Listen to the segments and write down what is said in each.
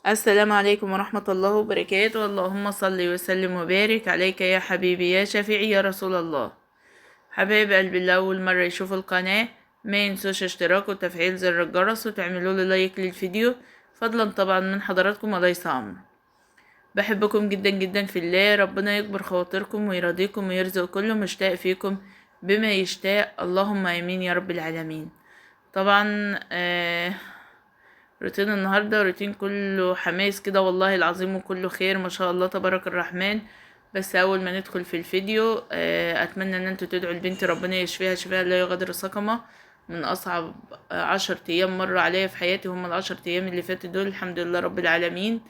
السلام عليكم ورحمة الله وبركاته. اللهم صل وسلم وبارك عليك يا حبيبي يا شفيعي يا رسول الله. حبايب قلبي اللي أول مرة يشوفوا القناة ما ينسوش اشتراك وتفعيل زر الجرس وتعملوا لي لايك للفيديو، فضلا طبعا من حضراتكم وليس أمر. بحبكم جدا جدا في الله، ربنا يكبر خواطركم ويرضيكم ويرزق كل مشتاق فيكم بما يشتاق، اللهم امين يا رب العالمين. طبعا روتين النهاردة روتين كله حماس كده والله العظيم، وكله خير ما شاء الله تبارك الرحمن. بس اول ما ندخل في الفيديو اتمنى ان انتوا تدعوا البنت ربنا يشفيها شفاء لا يغادر سقما من اصعب 10 ايام مروا عليا في حياتي، هم ال10 ايام اللي فاتوا دول الحمد لله رب العالمين.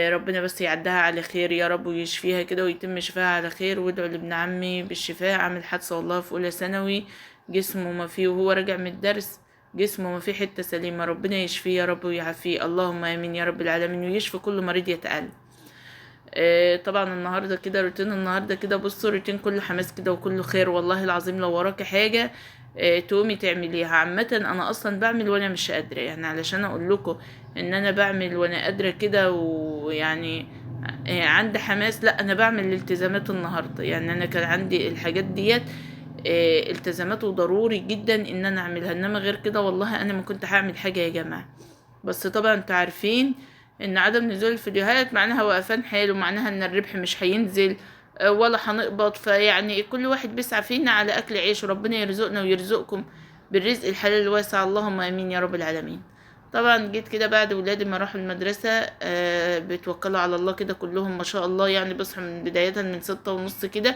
ربنا بس يعدها على خير يا رب ويشفيها كده ويتم شفاها على خير. وادعوا لابن عمي بالشفاء، عامل حادثة والله في اولى ثانوي، جسمه ما فيه وهو راجع من الدرس، جسمه ما فيه حتة سليمة، ربنا يشفيه يا رب ويعافيه، اللهم امين يا رب العالمين، ويشفي كل مريض يتألم. طبعا النهارده كده روتين النهارده كده، بصوا روتين كله حماس كده وكله خير والله العظيم. لو وراكي حاجه تقومي تعمليها. عامه انا اصلا بعمل وانا مش قادره، يعني علشان اقول لكم ان انا بعمل وانا قادره كده ويعني عندي حماس، لا انا بعمل الالتزامات النهارده. يعني انا كان عندي الحاجات ديت التزامات وضروري جدا ان انا اعملها، انما غير كده والله انا ما كنت هعمل حاجه يا جماعه. بس طبعا انتوا عارفين ان عدم نزول الفيديوهات معناها وقفان حال، ومعناها ان الربح مش هينزل ولا هنقبض. فيعني كل واحد بيسعى فينا على اكل عيش، وربنا يرزقنا ويرزقكم بالرزق الحلال الواسع، اللهم امين يا رب العالمين. طبعا جيت كده بعد ولادي ما راحوا المدرسة بيتوكلوا على الله كده كلهم ما شاء الله، يعني بصحوا من بداية من 6:30 كده.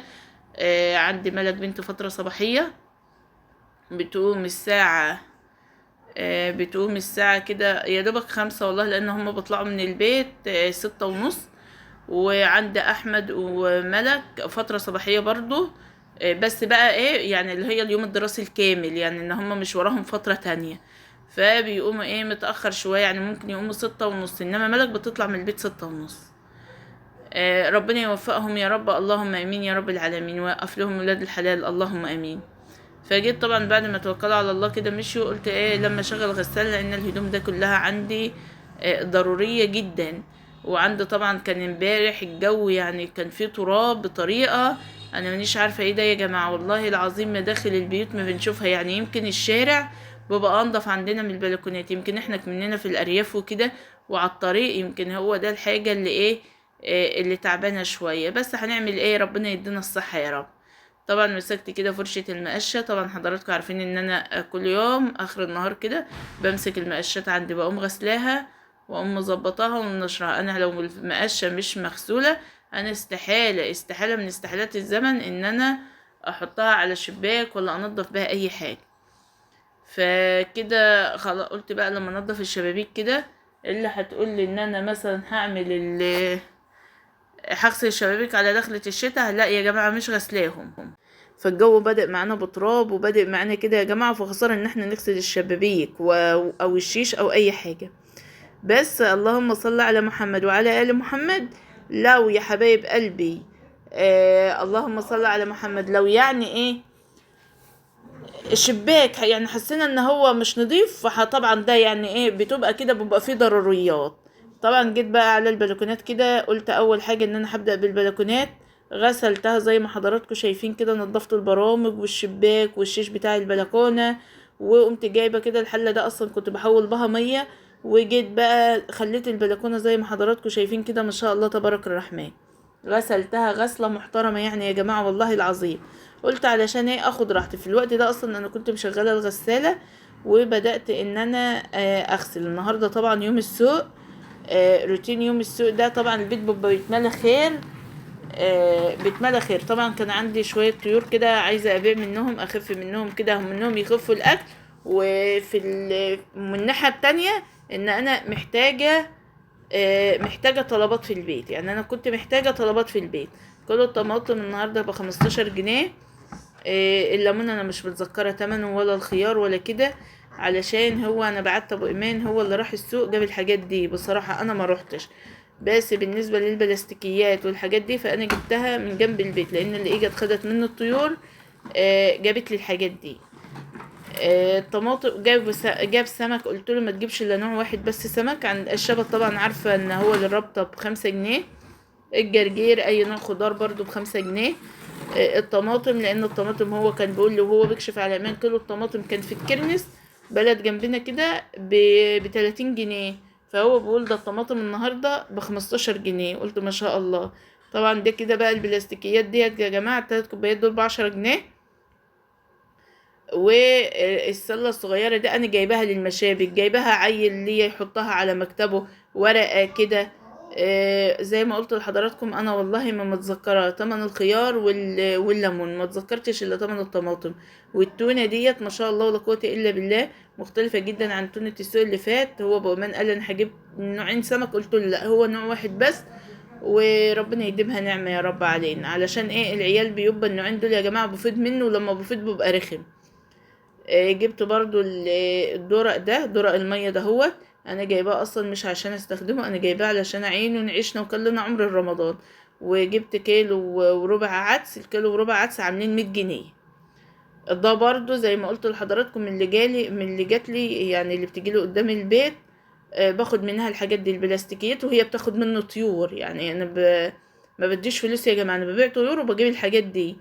عندي ملك بنت فترة صباحية بتقوم الساعة بتقوم الساعة كده يا دوبك 5 والله، لأن هما بيطلعوا من البيت 6:30. وعند أحمد وملك فترة صباحية برضو، بس بقى ايه يعني اللي هي اليوم الدراسي الكامل، يعني ان هما مش وراهم فترة تانية، فبيقوموا ايه متأخر شوية، يعني ممكن يقوموا 6:30، انما ملك بتطلع من البيت 6:30. ربنا يوفقهم يا رب، اللهم امين يا رب العالمين، ويوقف لهم ولاد الحلال، اللهم امين. فجيت طبعا بعد ما توكلوا على الله كده مشوا، قلت ايه لما اشغل غسالة، لان الهدوم ده كلها عندي ضرورية جدا. وعندي طبعا كان امبارح الجو يعني كان فيه تراب بطريقة انا مانيش عارفة ايه ده يا جماعة، والله العظيم مداخل البيوت ما بنشوفها. يعني يمكن الشارع بيبقى انضف عندنا من البلكونات، يمكن احنا كمننا في الارياف وكده وعلى الطريق، يمكن هو ده الحاجة اللي ايه اللي تعبانة شوية. بس هنعمل ايه، ربنا يدينا الصحة يا رب. طبعا مسكت كده فرشة المقشة، طبعا حضراتكم عارفين ان انا كل يوم اخر النهار كده بمسك المقشات عندي، بقوم غسلاها واقوم مظبطاها ومنشرها. انا لو المقشة مش مغسولة انا استحالة من استحالات الزمن ان انا احطها على شباك ولا انضف بها اي حاجة. فكده خلاص قلت بقى لما انضف الشبابيك كده، اللي هتقول لي ان انا مثلا هغسل الشبابيك على دخلة الشتاء، لا يا جماعة مش غسلاهم. فالجو بدأ معانا بتراب وبدأ معانا كده يا جماعة، فخسارة ان احنا نغسل الشبابيك او الشيش او اي حاجة. بس اللهم صل على محمد وعلى آل محمد. لو يا حبايب قلبي اللهم صل على محمد، لو يعني ايه الشباك يعني حسينا ان هو مش نضيف، فطبعا ده يعني ايه بتبقى كده بيبقى فيه ضروريات. طبعا جيت بقى على البلكونات كده، قلت اول حاجة ان انا هبدأ بالبلكونات. غسلتها زي ما حضراتكم شايفين كده، نضفت البرامج والشباك والشيش بتاع البلكونة، وقمت جايبة كده الحلة ده اصلا كنت بحول بها مية، وجيت بقى خليت البلكونة زي ما حضراتكم شايفين كده ما شاء الله تبارك الرحمن. غسلتها غسلة محترمة يعني يا جماعة والله العظيم. قلت علشان ايه اخد راحتي في الوقت ده، اصلا انا كنت مشغلة الغسالة وبدأت ان انا اغسل. النهاردة طبعا يوم السوق، روتين يوم السوق ده طبعا البيت بيبقى بيتملى خير، بيتملى خير. طبعا كان عندي شوية طيور كده عايزة ابيع منهم، اخف منهم كده، منهم يخفوا الاكل. من الناحية التانية ان انا محتاجة طلبات في البيت، يعني انا كنت محتاجة طلبات في البيت. كل الطماطم النهاردة ب15 جنيه. الليمون انا مش متذكرة تمنه ولا الخيار ولا كده، علشان هو انا بعت ابو ايمان هو اللي راح السوق جاب الحاجات دي، بصراحة انا ما روحتش. بس بالنسبة للبلاستيكيات والحاجات دي فانا جبتها من جنب البيت، لان اللي اجت خدت منه الطيور جابت لي الحاجات دي. الطماطم جاب سمك، قلت له ما تجيبش الا نوع واحد بس سمك. عند الشبت طبعا عارفه ان هو للرابطه ب5 جنيه. الجرجير اي نوع خضار برضو ب5 جنيه. الطماطم، لان الطماطم هو كان بيقول لي وهو بيكشف على امان كيلو الطماطم كان في الكرنس بلد جنبنا كده ب30 جنيه. فهو بيقول ده الطماطم النهارده ب15 جنيه. قلت ما شاء الله. طبعا ده كده بقى البلاستيكيات ديت يا جماعه، ال3 كوبايات دول ب10 جنيه. والسله الصغيره دي انا جايباها للمشابك، جايباها عيل ليا يحطها على مكتبه، ورقه كده. زي ما قلت لحضراتكم انا والله ما متذكره تمن الخيار والليمون، ما اتذكرتش الا تمن الطماطم. والتونه ديت ما شاء الله ولا قوه الا بالله، مختلفه جدا عن تونه السوق اللي فات. هو بأمان قال انا هجيب نوعين سمك، قلت له لا، هو نوع واحد بس. وربنا يديمها نعمه يا رب علينا. علشان ايه؟ العيال بيبقى النوعين دول يا جماعه بفيض منه، ولما بفيض بيبقى رخم. جبت برضو الدرق ده، درق المية ده، هو انا جايباه اصلا مش عشان استخدمه، انا جايباه علشان اعينه نعيشنا وكلنا عمر رمضان. وجبت كيلو وربع عدس، الكيلو وربع عدس عاملين 100 جنيه. ده برضو زي ما قلت لحضراتكم من اللي جالي، من اللي جات لي يعني، اللي بتجيلي قدام البيت. باخد منها الحاجات دي البلاستيكيات، وهي بتاخد منه طيور. يعني انا ما بديش فلوس يا جماعه، انا ببيع طيور وبجيب الحاجات دي.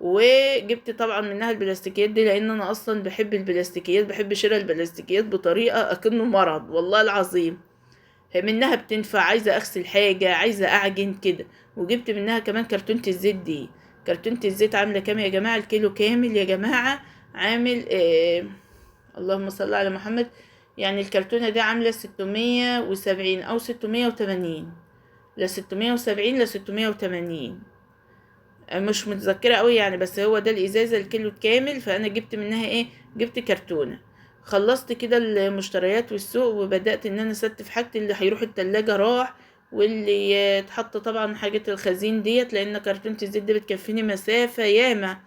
وجبت طبعا منها البلاستيكيات دي لان انا اصلا بحب البلاستيكيات، بحب شراء البلاستيكيات بطريقه اكنه مرض والله العظيم. هي منها بتنفع، عايزه اغسل حاجه، عايزه اعجن كده. وجبت منها كمان كرتونه الزيت دي. كرتونه الزيت عامله كام يا جماعه؟ الكيلو كامل يا جماعه عامل اللهم صل على محمد. يعني الكرتونه دي عامله 670 او 680، لا 670 لا 680. مش متذكرة قوي يعني، بس هو ده الازازة الكيلو الكامل. فانا جبت منها ايه؟ جبت كرتونة. خلصت كده المشتريات والسوق، وبدأت ان انا استف حاجتي. اللي هيروح التلاجة راح، واللي اتحط طبعا حاجة الخزين ديت، لان كرتونة الزيت دي بتكفيني مسافة ياما.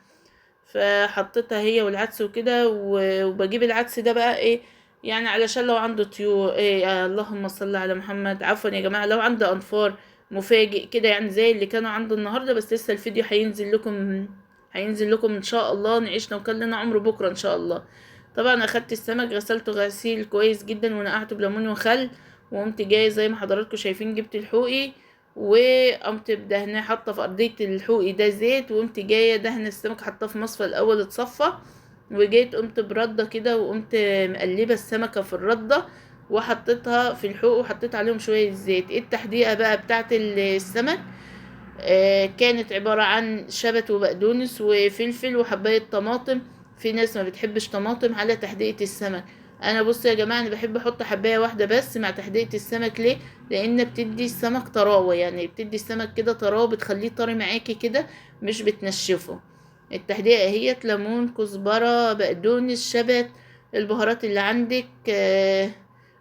فحطيتها هي والعدس وكده. وبجيب العدس ده بقى ايه؟ يعني علشان لو عنده طيور ايه، اللهم صل على محمد، عفوا يا جماعة، لو عنده انفار مفاجئ كده، يعني زي اللي كانوا عنده النهارده. بس لسه الفيديو هينزل لكم ان شاء الله، نعيشنا وكلنا عمره بكره ان شاء الله. طبعا اخدت السمك غسلته غسيل كويس جدا ونقعته بليمون وخل. وقمت جاي زي ما حضراتكم شايفين، جبت الحوقي وقمت بدهنه، حاطه في ارضيه الحوقي ده زيت، وقمت جايه دهن السمك، حاطاه في مصفى الاول اتصفى. وجيت قمت برده كده، وقمت مقلبه السمكه في الرده، وحطيتها في الحوق، وحطيت عليهم شويه زيت. ايه التحديقه بقى بتاعه السمك؟ كانت عباره عن شبت وبقدونس وفلفل وحبايه طماطم. في ناس ما بتحبش طماطم على تحديقه السمك. انا بص يا جماعه، انا بحب احط حبايه واحده بس مع تحديقه السمك. ليه؟ لان بتدي السمك طراوه، يعني بتدي السمك كده طراوه، بتخليه طري معاكي كده، مش بتنشفه. التحديقه هي ليمون، كزبره، بقدونس، شبت، البهارات اللي عندك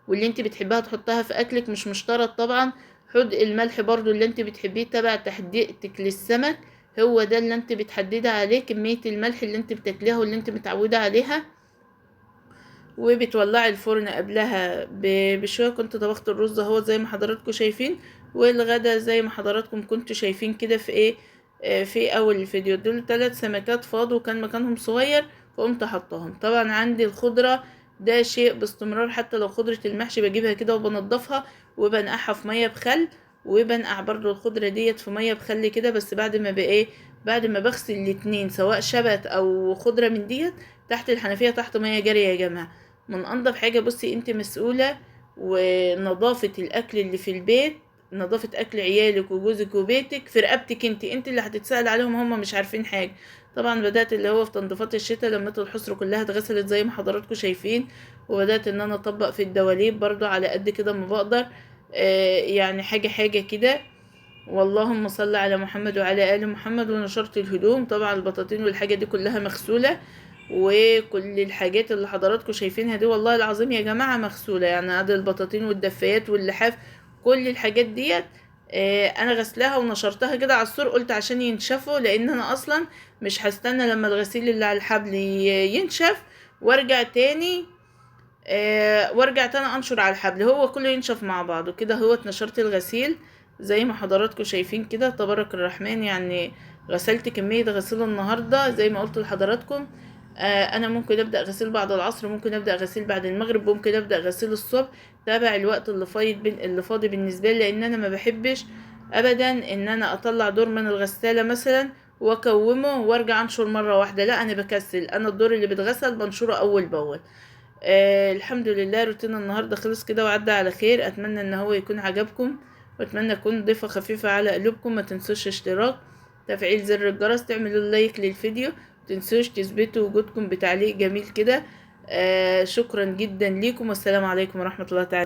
واللي انت بتحبها تحطها في اكلك، مش مشترط طبعا. حدق الملح برضو اللي انت بتحبيه تبع تحديقتك للسمك، هو ده اللي انت بتحددي عليه كمية الملح اللي انت بتاكليها واللي انت متعودة عليها. وبتولعي الفرن قبلها بشوية. كنت طبخت الرز اهو زي ما حضراتكم شايفين، والغدا زي ما حضراتكم كنتوا شايفين كده في ايه. في اول الفيديو دول 3 سمكات فاضوا وكان مكانهم صغير، فقمت حطاهم. طبعا عندي الخضرة ده شيء باستمرار، حتى لو خضرة المحشي بجيبها كده وبنضفها وبنقعها في مية بخل. وبنقع برضو الخضرة ديت في مية بخل كده، بس بعد ما بايه، بعد ما بغسل الاتنين سواء شبت او خضرة من ديت تحت الحنفية تحت مية جارية يا جماعة. من انضف حاجة. بصي انت مسؤولة، ونظافة الاكل اللي في البيت، نظافة اكل عيالك وجوزك وبيتك في رقبتك انت اللي هتتسأل عليهم، هم مش عارفين حاجة. طبعا بدأت اللي هو في تنظيفات الشتاء لما الحصر كلها اتغسلت زي ما حضراتكم شايفين. وبدأت ان انا اطبق في الدواليب برضو على قد كده ما بقدر. يعني حاجة حاجة كده. واللهم صل على محمد وعلى آل محمد. ونشرت الهدوم، طبعا البطاطين والحاجة دي كلها مغسولة. وكل الحاجات اللي حضراتكم شايفينها دي والله العظيم يا جماعة مغسولة. يعني هذه البطاطين والدفايات واللحاف، كل الحاجات ديت انا غسلاها ونشرتها كده على السور، قلت عشان ينشفوا، لان انا اصلا مش هستنى لما الغسيل اللي على الحبل ينشف وارجع تاني. وارجع تاني انشر على الحبل، هو كله ينشف مع بعضه كده. هو اتنشرت الغسيل زي ما حضراتكم شايفين كده، تبارك الرحمن. يعني غسلت كمية غسيل النهاردة زي ما قلت لحضراتكم. انا ممكن ابدا غسيل بعد العصر، ممكن ابدا غسيل بعد المغرب، ممكن ابدا غسيل الصبح. تابع الوقت اللي فاضي بالنسبه لي، لان انا ما بحبش ابدا ان انا اطلع دور من الغساله مثلا واكومه وارجع انشر مره واحده. لا انا بكسل، انا الدور اللي بيتغسل بنشره اول باول. الحمد لله روتين النهارده خلص كده وعدى على خير. اتمنى ان هو يكون عجبكم، واتمنى اكون ضيفه خفيفه على قلوبكم. ما تنسوش اشتراك، تفعيل زر الجرس، تعملوا لايك للفيديو، متنسوش تثبتوا وجودكم بتعليق جميل كده. شكرا جدا ليكم، والسلام عليكم ورحمه الله تعالى.